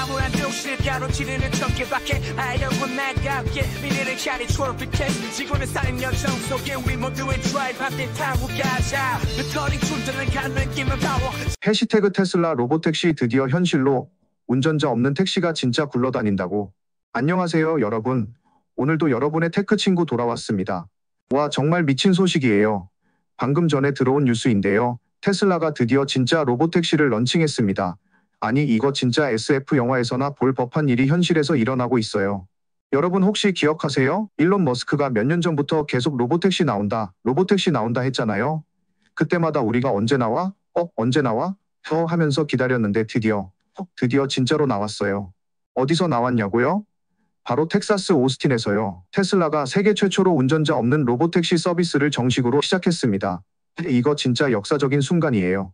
암울한 도시를 가로지르는 전개밖에 하려고 나가 함께 미래를 향해 트로피켓 지구는 쌓인 여정 속에 우리 모두의 드라이브 함께 타고 가자 배터리 충전을 가는 힘을 파워. 해시태그 테슬라 로보택시 드디어 현실로. 운전자 없는 택시가 진짜 굴러다닌다고. 안녕하세요 여러분. 오늘도 여러분의 테크 친구 돌아왔습니다. 와 정말 미친 소식이에요. 방금 전에 들어온 뉴스인데요. 테슬라가 드디어 진짜 로보택시를 런칭했습니다. 아니 이거 진짜 SF 영화에서나 볼 법한 일이 현실에서 일어나고 있어요. 여러분 혹시 기억하세요? 일론 머스크가 몇 년 전부터 계속 로보택시 나온다 했잖아요. 그때마다 우리가 언제 나와? 언제 나와? 하면서 기다렸는데 드디어 진짜로 나왔어요. 어디서 나왔냐고요? 바로 텍사스 오스틴에서요. 테슬라가 세계 최초로 운전자 없는 로보택시 서비스를 정식으로 시작했습니다. 이거 진짜 역사적인 순간이에요.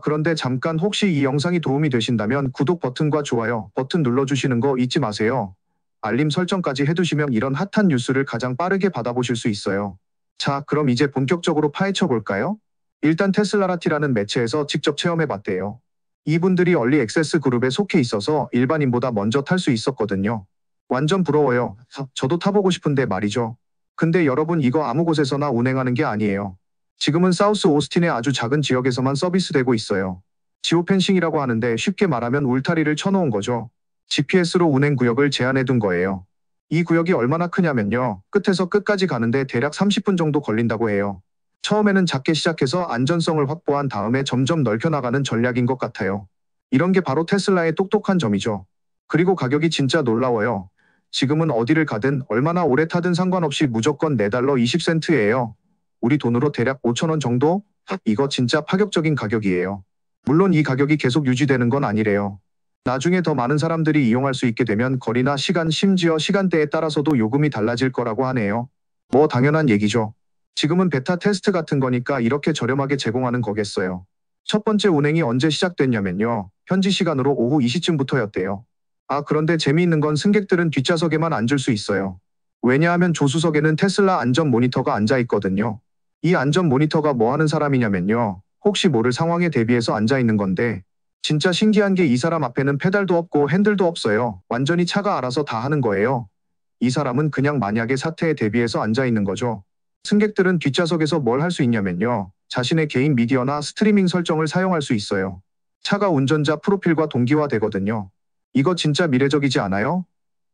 그런데 잠깐 혹시 이 영상이 도움이 되신다면 구독 버튼과 좋아요 버튼 눌러주시는 거 잊지 마세요. 알림 설정까지 해두시면 이런 핫한 뉴스를 가장 빠르게 받아보실 수 있어요. 자, 그럼 이제 본격적으로 파헤쳐 볼까요? 일단 테슬라라티라는 매체에서 직접 체험해봤대요. 이분들이 얼리 액세스 그룹에 속해 있어서 일반인보다 먼저 탈 수 있었거든요. 완전 부러워요. 저도 타보고 싶은데 말이죠. 근데 여러분 이거 아무 곳에서나 운행하는 게 아니에요. 지금은 사우스 오스틴의 아주 작은 지역에서만 서비스되고 있어요. 지오펜싱이라고 하는데 쉽게 말하면 울타리를 쳐놓은 거죠. GPS로 운행 구역을 제한해둔 거예요. 이 구역이 얼마나 크냐면요. 끝에서 끝까지 가는데 대략 30분 정도 걸린다고 해요. 처음에는 작게 시작해서 안전성을 확보한 다음에 점점 넓혀나가는 전략인 것 같아요. 이런 게 바로 테슬라의 똑똑한 점이죠. 그리고 가격이 진짜 놀라워요. 지금은 어디를 가든 얼마나 오래 타든 상관없이 무조건 $4 20센트예요. 우리 돈으로 대략 5,000원 정도? 이거 진짜 파격적인 가격이에요. 물론 이 가격이 계속 유지되는 건 아니래요. 나중에 더 많은 사람들이 이용할 수 있게 되면 거리나 시간 심지어 시간대에 따라서도 요금이 달라질 거라고 하네요. 뭐 당연한 얘기죠. 지금은 베타 테스트 같은 거니까 이렇게 저렴하게 제공하는 거겠어요. 첫 번째 운행이 언제 시작됐냐면요. 현지 시간으로 오후 2시쯤부터였대요. 그런데 재미있는 건 승객들은 뒷좌석에만 앉을 수 있어요. 왜냐하면 조수석에는 테슬라 안전 모니터가 앉아 있거든요. 이 안전 모니터가 뭐 하는 사람이냐면요. 혹시 모를 상황에 대비해서 앉아 있는 건데 진짜 신기한 게 이 사람 앞에는 페달도 없고 핸들도 없어요. 완전히 차가 알아서 다 하는 거예요. 이 사람은 그냥 만약의 사태에 대비해서 앉아 있는 거죠. 승객들은 뒷좌석에서 뭘 할 수 있냐면요. 자신의 개인 미디어나 스트리밍 설정을 사용할 수 있어요. 차가 운전자 프로필과 동기화되거든요. 이거 진짜 미래적이지 않아요?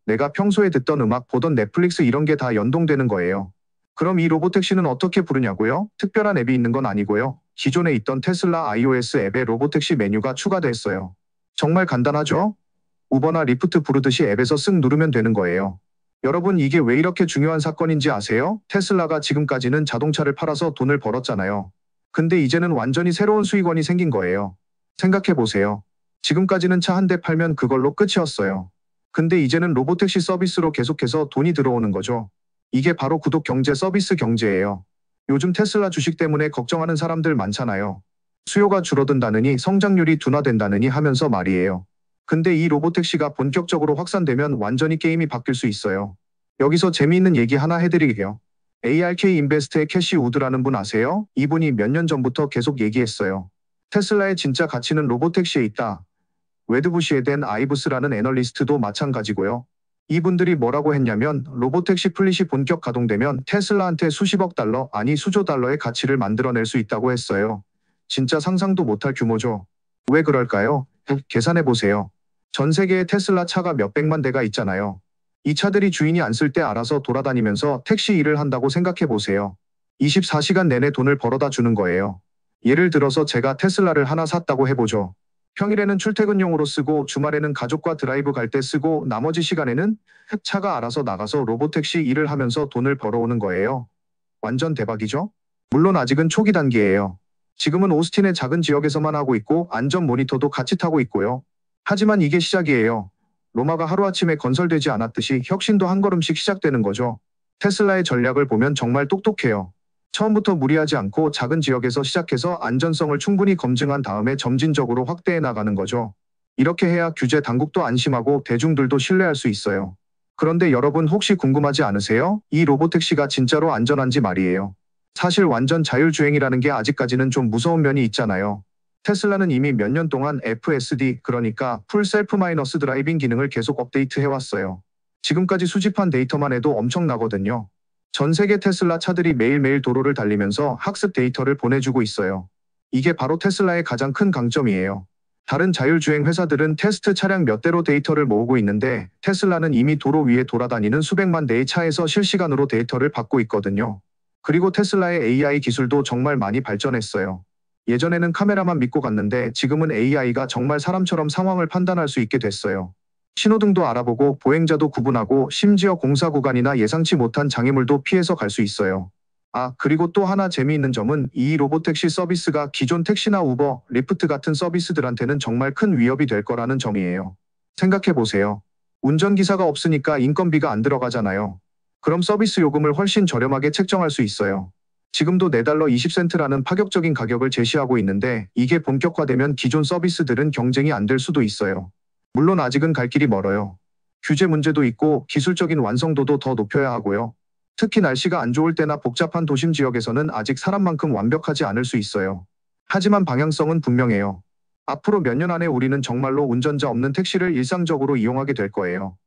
내가 평소에 듣던 음악, 보던 넷플릭스 이런 게 다 연동되는 거예요. 그럼 이 로보택시는 어떻게 부르냐고요? 특별한 앱이 있는 건 아니고요. 기존에 있던 테슬라 iOS 앱에 로보택시 메뉴가 추가됐어요. 정말 간단하죠? 우버나 리프트 부르듯이 앱에서 쓱 누르면 되는 거예요. 여러분 이게 왜 이렇게 중요한 사건인지 아세요? 테슬라가 지금까지는 자동차를 팔아서 돈을 벌었잖아요. 근데 이제는 완전히 새로운 수익원이 생긴 거예요. 생각해보세요. 지금까지는 차 한 대 팔면 그걸로 끝이었어요. 근데 이제는 로보택시 서비스로 계속해서 돈이 들어오는 거죠. 이게 바로 구독 경제 서비스 경제예요. 요즘 테슬라 주식 때문에 걱정하는 사람들 많잖아요. 수요가 줄어든다느니 성장률이 둔화된다느니 하면서 말이에요. 근데 이 로보택시가 본격적으로 확산되면 완전히 게임이 바뀔 수 있어요. 여기서 재미있는 얘기 하나 해드릴게요. ARK 인베스트의 캐시 우드라는 분 아세요? 이분이 몇 년 전부터 계속 얘기했어요. 테슬라의 진짜 가치는 로보택시에 있다. 웨드부시에 된 아이브스라는 애널리스트도 마찬가지고요. 이분들이 뭐라고 했냐면 로보택시 플릿이 본격 가동되면 테슬라한테 수십억 달러, 아니 수조 달러의 가치를 만들어낼 수 있다고 했어요. 진짜 상상도 못할 규모죠. 왜 그럴까요? 계산해보세요. 전 세계에 테슬라 차가 몇백만 대가 있잖아요. 이 차들이 주인이 안 쓸 때 알아서 돌아다니면서 택시 일을 한다고 생각해보세요. 24시간 내내 돈을 벌어다 주는 거예요. 예를 들어서 제가 테슬라를 하나 샀다고 해보죠. 평일에는 출퇴근용으로 쓰고 주말에는 가족과 드라이브 갈 때 쓰고 나머지 시간에는 차가 알아서 나가서 로보택시 일을 하면서 돈을 벌어오는 거예요. 완전 대박이죠? 물론 아직은 초기 단계예요. 지금은 오스틴의 작은 지역에서만 하고 있고 안전 모니터도 같이 타고 있고요. 하지만 이게 시작이에요. 로마가 하루아침에 건설되지 않았듯이 혁신도 한 걸음씩 시작되는 거죠. 테슬라의 전략을 보면 정말 똑똑해요. 처음부터 무리하지 않고 작은 지역에서 시작해서 안전성을 충분히 검증한 다음에 점진적으로 확대해 나가는 거죠. 이렇게 해야 규제 당국도 안심하고 대중들도 신뢰할 수 있어요. 그런데 여러분 혹시 궁금하지 않으세요? 이 로보택시가 진짜로 안전한지 말이에요. 사실 완전 자율주행이라는 게 아직까지는 좀 무서운 면이 있잖아요. 테슬라는 이미 몇 년 동안 FSD, 그러니까 풀 셀프 마이너스 드라이빙 기능을 계속 업데이트 해왔어요. 지금까지 수집한 데이터만 해도 엄청나거든요. 전 세계 테슬라 차들이 매일매일 도로를 달리면서 학습 데이터를 보내주고 있어요. 이게 바로 테슬라의 가장 큰 강점이에요. 다른 자율주행 회사들은 테스트 차량 몇 대로 데이터를 모으고 있는데 테슬라는 이미 도로 위에 돌아다니는 수백만 대의 차에서 실시간으로 데이터를 받고 있거든요. 그리고 테슬라의 AI 기술도 정말 많이 발전했어요. 예전에는 카메라만 믿고 갔는데 지금은 AI가 정말 사람처럼 상황을 판단할 수 있게 됐어요. 신호등도 알아보고 보행자도 구분하고 심지어 공사 구간이나 예상치 못한 장애물도 피해서 갈 수 있어요. 그리고 또 하나 재미있는 점은 이 로보택시 서비스가 기존 택시나 우버, 리프트 같은 서비스들한테는 정말 큰 위협이 될 거라는 점이에요. 생각해보세요. 운전기사가 없으니까 인건비가 안 들어가잖아요. 그럼 서비스 요금을 훨씬 저렴하게 책정할 수 있어요. 지금도 $4 20센트라는 파격적인 가격을 제시하고 있는데 이게 본격화되면 기존 서비스들은 경쟁이 안 될 수도 있어요. 물론 아직은 갈 길이 멀어요. 규제 문제도 있고 기술적인 완성도도 더 높여야 하고요. 특히 날씨가 안 좋을 때나 복잡한 도심 지역에서는 아직 사람만큼 완벽하지 않을 수 있어요. 하지만 방향성은 분명해요. 앞으로 몇 년 안에 우리는 정말로 운전자 없는 택시를 일상적으로 이용하게 될 거예요.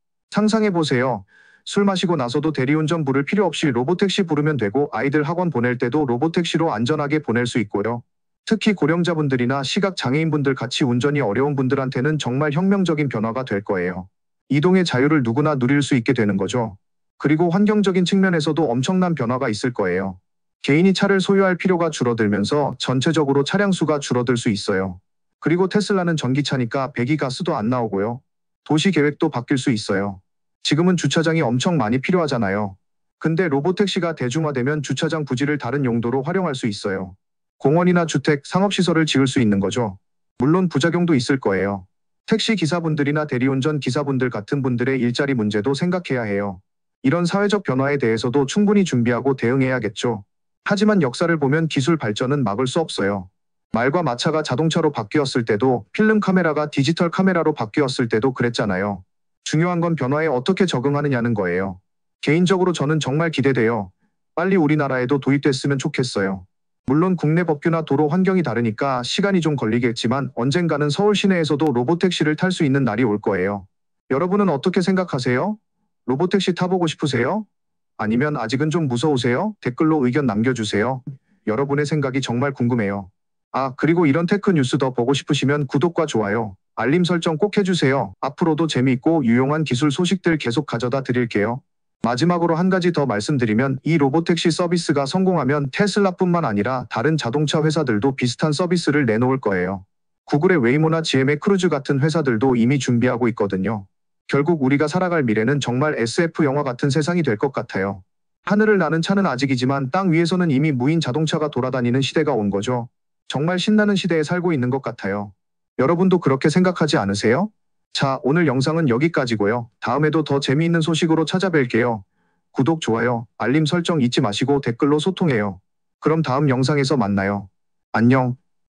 상상해보세요. 술 마시고 나서도 대리운전 부를 필요 없이 로보택시 부르면 되고 아이들 학원 보낼 때도 로보택시로 안전하게 보낼 수 있고요. 특히 고령자분들이나 시각장애인분들 같이 운전이 어려운 분들한테는 정말 혁명적인 변화가 될 거예요. 이동의 자유를 누구나 누릴 수 있게 되는 거죠. 그리고 환경적인 측면에서도 엄청난 변화가 있을 거예요. 개인이 차를 소유할 필요가 줄어들면서 전체적으로 차량 수가 줄어들 수 있어요. 그리고 테슬라는 전기차니까 배기가스도 안 나오고요. 도시 계획도 바뀔 수 있어요. 지금은 주차장이 엄청 많이 필요하잖아요. 근데 로보택시가 대중화되면 주차장 부지를 다른 용도로 활용할 수 있어요. 공원이나 주택, 상업시설을 지을 수 있는 거죠. 물론 부작용도 있을 거예요. 택시 기사분들이나 대리운전 기사분들 같은 분들의 일자리 문제도 생각해야 해요. 이런 사회적 변화에 대해서도 충분히 준비하고 대응해야겠죠. 하지만 역사를 보면 기술 발전은 막을 수 없어요. 말과 마차가 자동차로 바뀌었을 때도 필름 카메라가 디지털 카메라로 바뀌었을 때도 그랬잖아요. 중요한 건 변화에 어떻게 적응하느냐는 거예요. 개인적으로 저는 정말 기대돼요. 빨리 우리나라에도 도입됐으면 좋겠어요. 물론 국내 법규나 도로 환경이 다르니까 시간이 좀 걸리겠지만 언젠가는 서울 시내에서도 로보택시를 탈 수 있는 날이 올 거예요. 여러분은 어떻게 생각하세요? 로보택시 타보고 싶으세요? 아니면 아직은 좀 무서우세요? 댓글로 의견 남겨주세요. 여러분의 생각이 정말 궁금해요. 그리고 이런 테크 뉴스 더 보고 싶으시면 구독과 좋아요, 알림 설정 꼭 해주세요. 앞으로도 재미있고 유용한 기술 소식들 계속 가져다 드릴게요. 마지막으로 한 가지 더 말씀드리면 이 로보택시 서비스가 성공하면 테슬라뿐만 아니라 다른 자동차 회사들도 비슷한 서비스를 내놓을 거예요. 구글의 웨이모나 GM의 크루즈 같은 회사들도 이미 준비하고 있거든요. 결국 우리가 살아갈 미래는 정말 SF 영화 같은 세상이 될 것 같아요. 하늘을 나는 차는 아직이지만 땅 위에서는 이미 무인 자동차가 돌아다니는 시대가 온 거죠. 정말 신나는 시대에 살고 있는 것 같아요. 여러분도 그렇게 생각하지 않으세요? 자, 오늘 영상은 여기까지고요. 다음에도 더 재미있는 소식으로 찾아뵐게요. 구독, 좋아요, 알림 설정 잊지 마시고 댓글로 소통해요. 그럼 다음 영상에서 만나요. 안녕.